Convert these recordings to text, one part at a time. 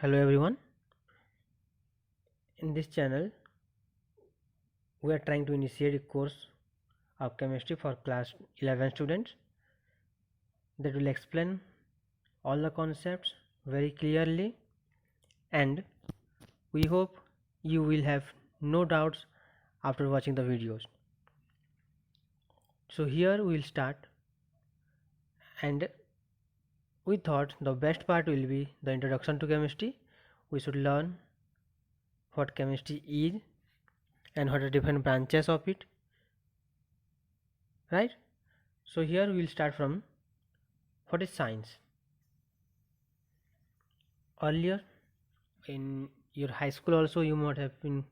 Hello everyone. In this channel, we are trying to initiate a course of chemistry for class 11 students that will explain all the concepts very clearly, and we hope you will have no doubts after watching the videos. So here we will start, and we thought the best part will be the introduction to chemistry. We should learn what chemistry is and what are different branches of it, right? So here we will start from what is science. Earlier in your high school also you might have been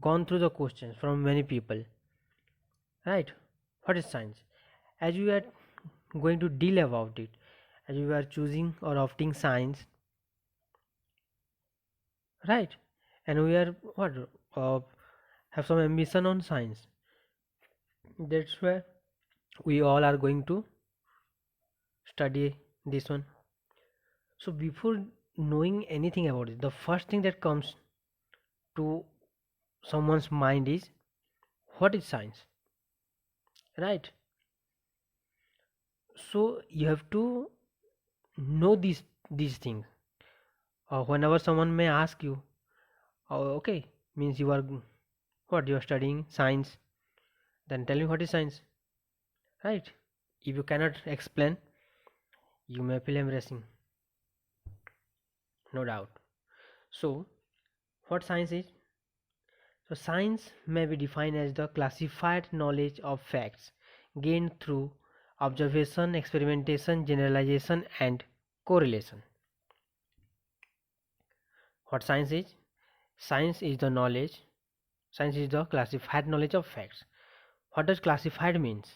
gone through the questions from many people, right? What is science? As you are going to deal about it, as you are choosing or opting science, right? And we are what uh, have some ambition on science. That's why we all are going to study this one. So before knowing anything about it, the first thing that comes to someone's mind is what is science, right? So you have to know these things. Whenever someone may ask you, oh, okay, means you are what you are studying science, then tell me what is science, right? If you cannot explain, you may feel embarrassing, no doubt. So what science is? So science may be defined as the classified knowledge of facts gained through observation, experimentation, generalization, and correlation. What science is? Science is the knowledge. Science is the classified knowledge of facts. What does classified means?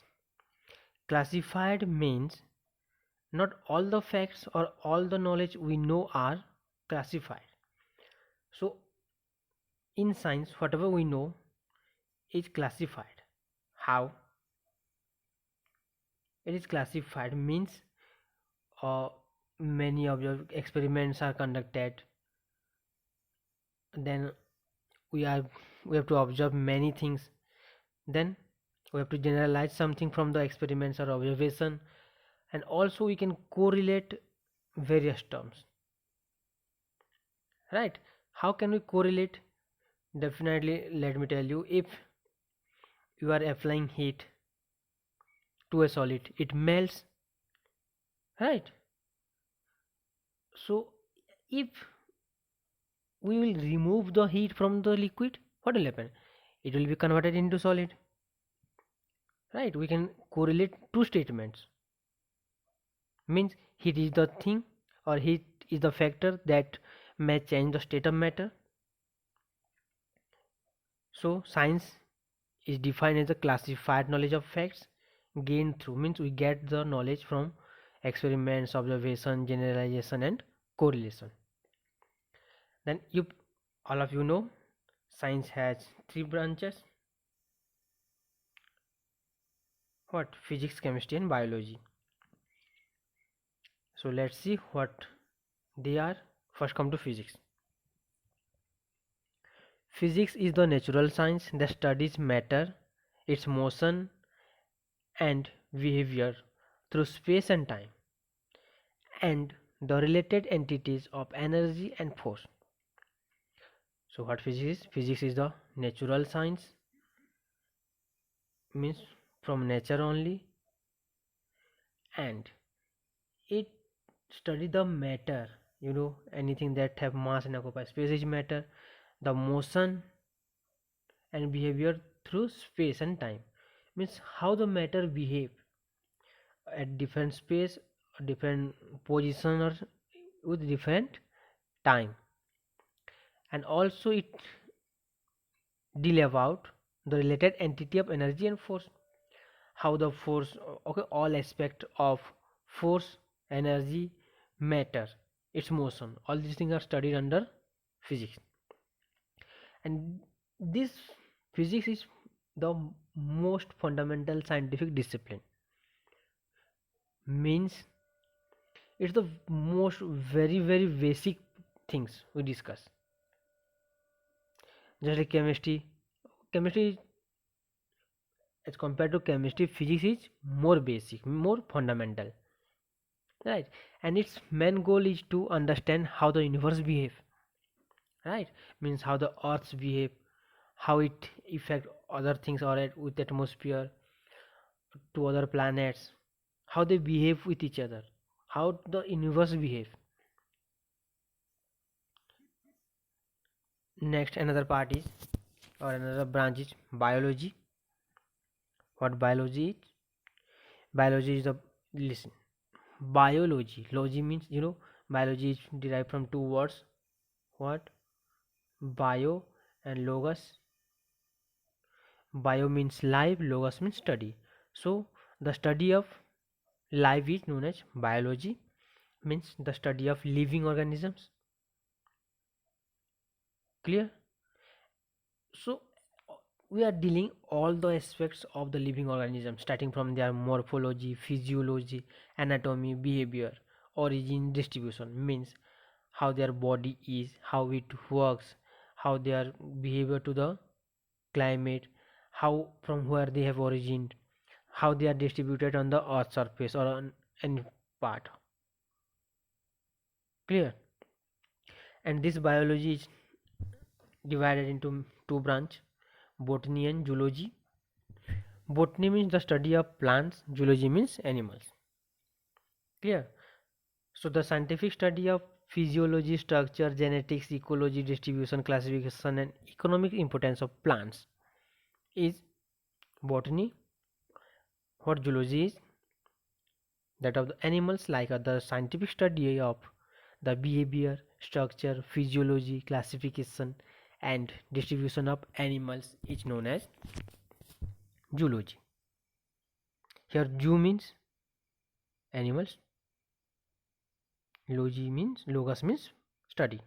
Classified means not all the facts or all the knowledge we know are classified. So in science, whatever we know is classified. How? It is classified means uh, many of your experiments are conducted. Then we are we have to observe many things. Then we have to generalize something from the experiments or observation, and also we can correlate various terms, right? How can we correlate? Definitely, let me tell you, if you are applying heat to a solid, it melts, right? So if we will remove the heat from the liquid, what will happen? It will be converted into solid, right? We can correlate two statements, means heat is the thing or heat is the factor that may change the state of matter. So science is defined as a classified knowledge of facts gained through, means we get the knowledge from experiments, observation, generalization, and correlation. Then you all of you know science has three branches. What? Physics, chemistry, and biology. So let's see what they are. First come to physics. Physics is the natural science that studies matter, its motion and behavior through space and time, and the related entities of energy and force. So what physics is? Physics is the natural science, means from nature only, and it study the matter, anything that have mass and occupy space is matter, the motion and behavior through space and time, means how the matter behave at different space, different position, or with different time. And also it deal about the related entity of energy and force, how the force, okay, all aspect of force, energy, matter, its motion, all these things are studied under physics. And this physics is the most fundamental scientific discipline, means it's the most very basic things we discuss. Just like chemistry as compared to chemistry, physics is more basic, more fundamental, right? And its main goal is to understand how the universe behave, right? Means how the earths behave, how it affect other things or with atmosphere to other planets, how they behave with each other, how the universe behave. Next, another part is, or another branch is biology. What biology is? Biology is the, listen, biology. Logy means, biology is derived from two words. What? Bio and logos. Bio means life, logos means study. So the study of life is known as biology, means the study of living organisms. Clear? So we are dealing all the aspects of the living organism, starting from their morphology, physiology, anatomy, behavior, origin, distribution, means how their body is, how it works, how their behavior to the climate, how from where they have origin, how they are distributed on the earth surface or on any part. Clear? And this biology is divided into two branch, botany and zoology. Botany means the study of plants, zoology means animals. Clear? So the scientific study of physiology, structure, genetics, ecology, distribution, classification and economic importance of plants is botany. What zoology is? That of the animals, like the scientific study of the behavior, structure, physiology, classification and distribution of animals is known as zoology. Here zoo means animals, logos means study.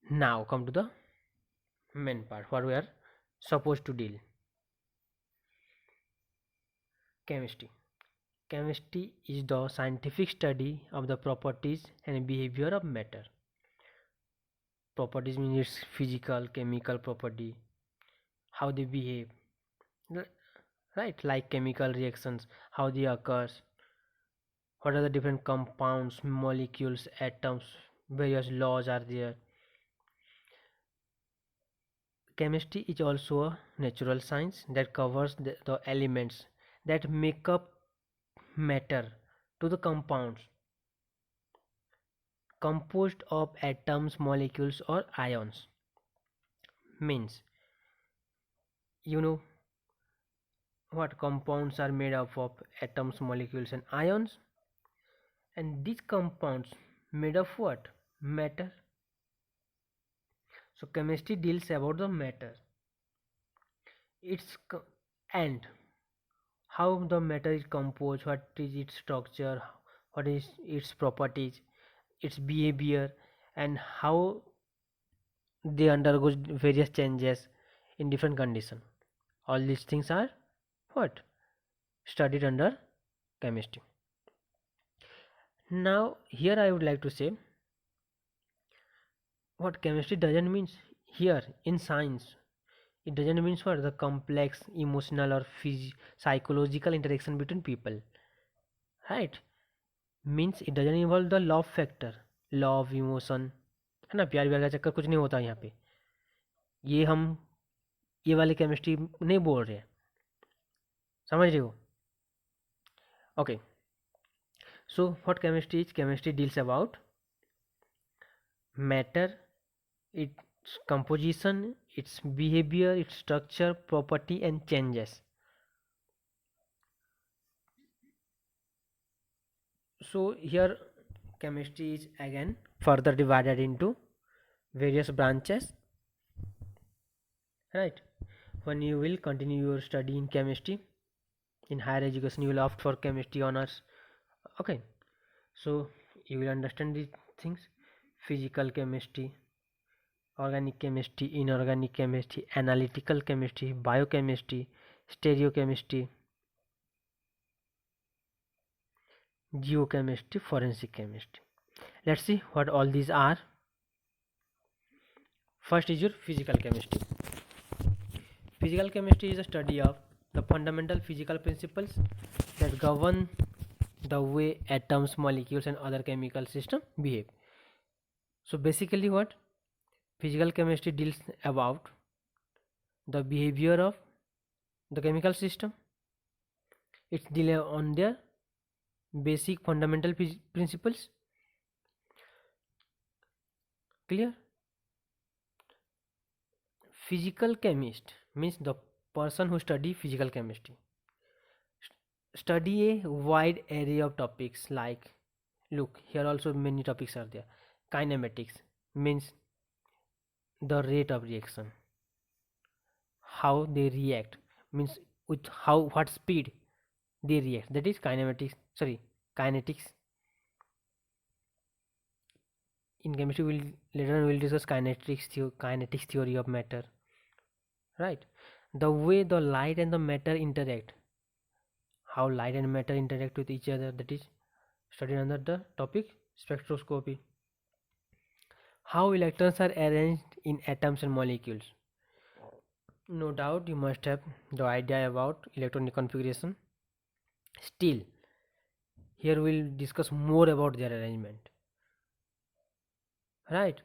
Now come to the main part, what we are supposed to deal. Chemistry. Chemistry is the scientific study of the properties and behavior of matter. Properties means its physical, chemical property, how they behave, right? Like chemical reactions, how they occurs, what are the different compounds, molecules, atoms, various laws are there. Chemistry is also a natural science that covers the elements that make up matter to the compounds composed of atoms, molecules or ions. Means, you know what compounds are made up of atoms, molecules and ions, and these compounds made of what? Matter. So chemistry deals about the matter, its and how the matter is composed, what is its structure, what is its properties, its behavior, and how they undergo various changes in different conditions. All these things are what? Studied under chemistry. Now here I would like to say what chemistry doesn't mean here in science. It doesn't mean what? The complex emotional or psychological interaction between people, right? Means it doesn't involve the love factor, love emotion, है ना, प्यार व्यार का चक्कर कुछ नहीं होता यहाँ पे. ये हम ये वाली केमिस्ट्री नहीं बोल रहे हैं, समझ रहे हो? Okay, so what chemistry is? Chemistry deals about matter, its composition, its behavior, its structure, property and changes. So here chemistry is again further divided into various branches, right? When you will continue your study in chemistry in higher education, you will opt for chemistry honors. Okay, so you will understand these things: physical chemistry, organic chemistry, inorganic chemistry, analytical chemistry, biochemistry, stereochemistry, geochemistry, forensic chemistry. Let's see what all these are. First is your physical chemistry. Physical chemistry is a study of the fundamental physical principles that govern the way atoms, molecules, and other chemical systems behave. So basically, what physical chemistry deals about the behavior of the chemical system. It's deal on their basic fundamental principles. Clear? Physical chemist means the person who study physical chemistry. Study a wide array of topics like, look here also many topics are there. Kinematics means the rate of reaction, how they react, means with how what speed they react, that is kinetics. In chemistry later on we'll discuss kinetics theory of matter, right? The way the light and the matter interact, how light and matter interact with each other, that is studied under the topic spectroscopy. How electrons are arranged in atoms and molecules. No doubt you must have the idea about electronic configuration. Still, here we'll discuss more about their arrangement, right?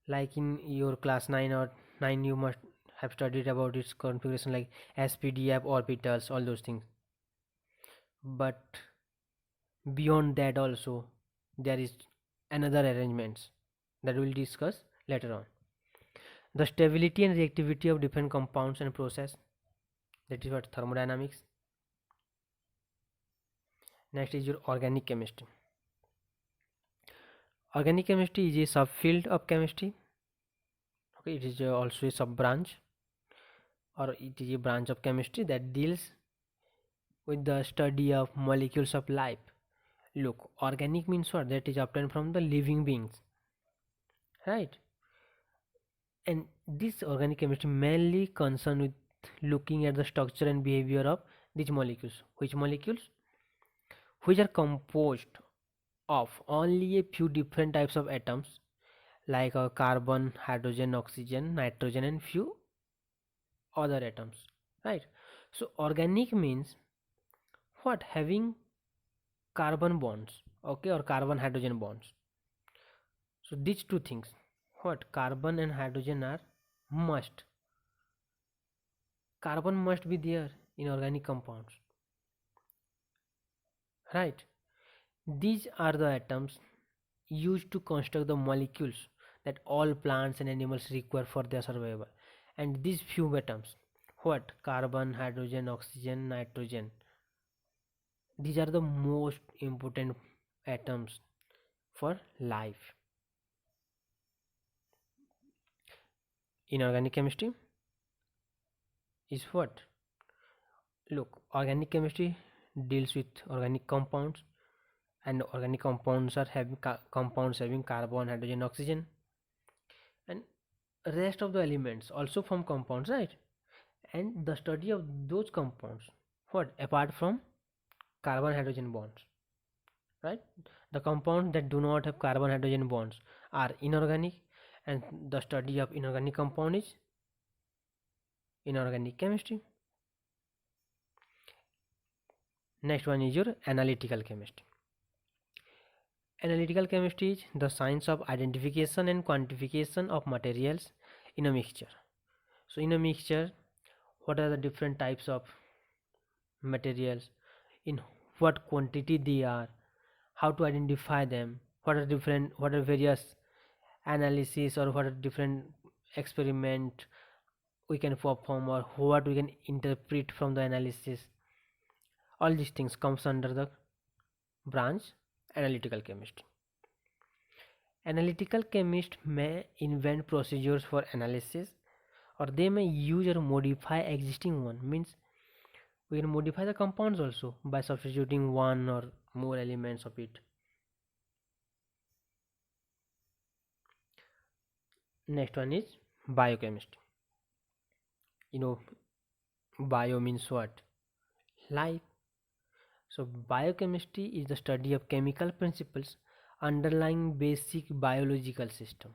Like in your class 9 or 9 you must have studied about its configuration, like SPDF orbitals, all those things. But beyond that also there is another arrangements that we'll discuss later on. The stability and reactivity of different compounds and process, that is what thermodynamics. Next is your organic chemistry. Organic chemistry is a subfield of chemistry. Okay, it is also a sub branch, or it is a branch of chemistry that deals with the study of molecules of life. Look, organic means what? That is obtained from the living beings, right? And this organic chemistry mainly concerned with looking at the structure and behavior of these molecules. Which molecules? Which are composed of only a few different types of atoms, like carbon, hydrogen, oxygen, nitrogen, and few other atoms, right? So organic means what? Having carbon bonds, okay, or carbon hydrogen bonds. So these two things, what? Carbon and hydrogen are must. Carbon must be there in organic compounds, right? These are the atoms used to construct the molecules that all plants and animals require for their survival. And these few atoms, what? Carbon, hydrogen, oxygen, nitrogen, these are the most important atoms for life. In organic chemistry is what? Look, organic chemistry deals with organic compounds, and organic compounds are having compounds having carbon, hydrogen, oxygen, and rest of the elements also from compounds, right? And the study of those compounds, what? Apart from carbon hydrogen bonds, right? The compounds that do not have carbon hydrogen bonds are inorganic, and the study of inorganic compound is inorganic chemistry. Next one is your analytical chemistry. Analytical chemistry is the science of identification and quantification of materials in a mixture. So in a mixture, what are the different types of materials, in what quantity they are, how to identify them, what are various analysis, or what are different experiment we can perform, or what we can interpret from the analysis. All these things comes under the branch analytical chemistry. Analytical chemists may invent procedures for analysis, or they may use or modify existing one. Means we can modify the compounds also by substituting one or more elements of it. Next one is biochemistry. You know, bio means what? Life. So biochemistry is the study of chemical principles underlying basic biological system.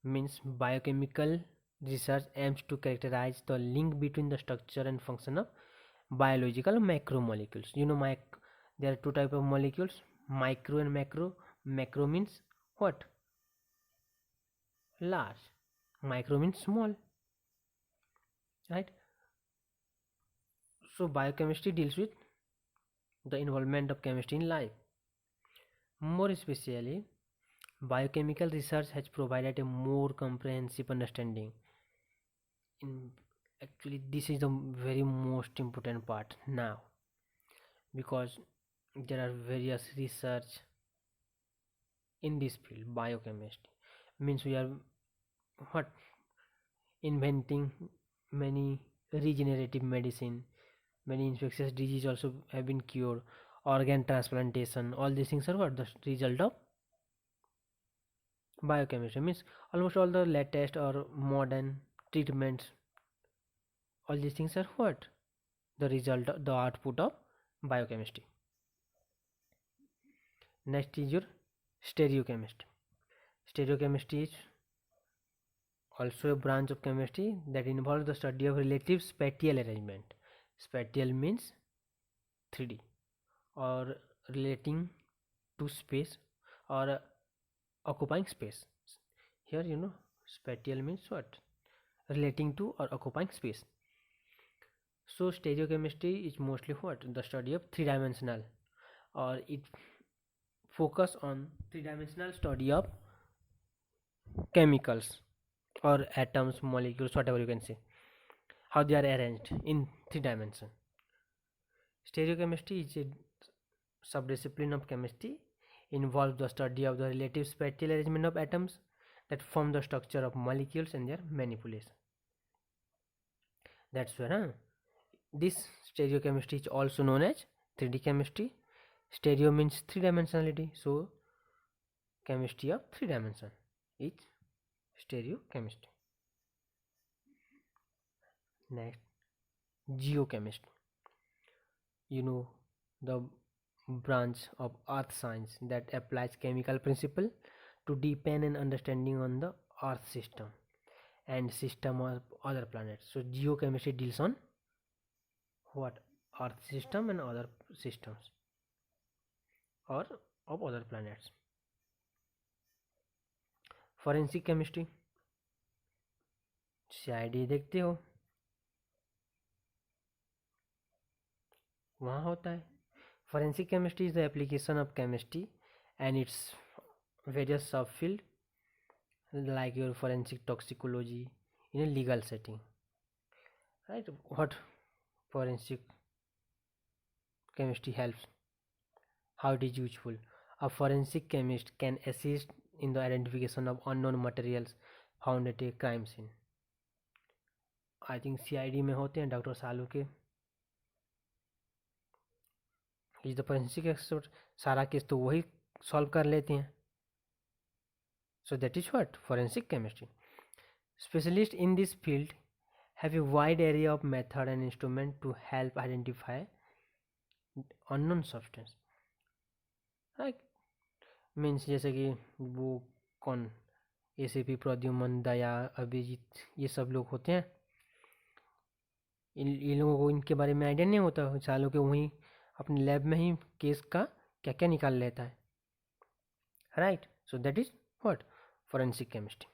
Means biochemical research aims to characterize the link between the structure and function of biological macromolecules. There are two type of molecules, micro and macro. Macro means what? Large. Micro means small, right? So biochemistry deals with the involvement of chemistry in life. More especially, biochemical research has provided a more comprehensive understanding. In Actually, this is the very most important part now, because there are various research in this field. Biochemistry means we are what, inventing many regenerative medicine, many infectious disease also have been cured, organ transplantation, all these things are what, the result of biochemistry. Means almost all the latest or modern treatments, all these things are what, the result of the output of biochemistry. Next is your stereochemistry. Stereochemistry is also a branch of chemistry that involves the study of relative spatial arrangement. Spatial means 3D, or relating to space, or occupying space. Here spatial means what, relating to or occupying space. So stereochemistry is mostly what, the study of three-dimensional, or it focus on three-dimensional study of chemicals or atoms, molecules, whatever you can say, how they are arranged in 3 dimension. Stereochemistry is a subdiscipline of chemistry, involves the study of the relative spatial arrangement of atoms that form the structure of molecules and their manipulation. That's where this stereochemistry is also known as 3D chemistry. Stereo means three-dimensionality, so chemistry of 3 dimension is stereochemistry. Next, geochemistry. The branch of earth science that applies chemical principle to deepen an understanding on the earth system and system of other planets. So geochemistry deals on what, earth system and other systems or of other planets. Forensic chemistry, CID देखते हो, वहाँ होता है. Forensic chemistry is the application of chemistry and its various subfield, like your forensic toxicology in a legal setting, right? What forensic chemistry helps, how it is useful. A forensic chemist can assist in the identification of unknown materials found at a crime scene. I think CID में होते हैं doctor सालू के, is the forensic expert. सारा case तो वही solve कर लेते हैं. So that is what forensic chemistry. Specialists in this field have a wide area of method and instrument to help identify unknown substance. Right? Means जैसे कि वो कौन, ACP, प्रद्युमन, दया, अभिजीत, ये सब लोग होते हैं. इन लोगों को इनके बारे में आइडिया नहीं होता, सालों के वहीं अपने लैब में ही केस का क्या क्या निकाल लेता है. Right? So that is what, forensic chemistry.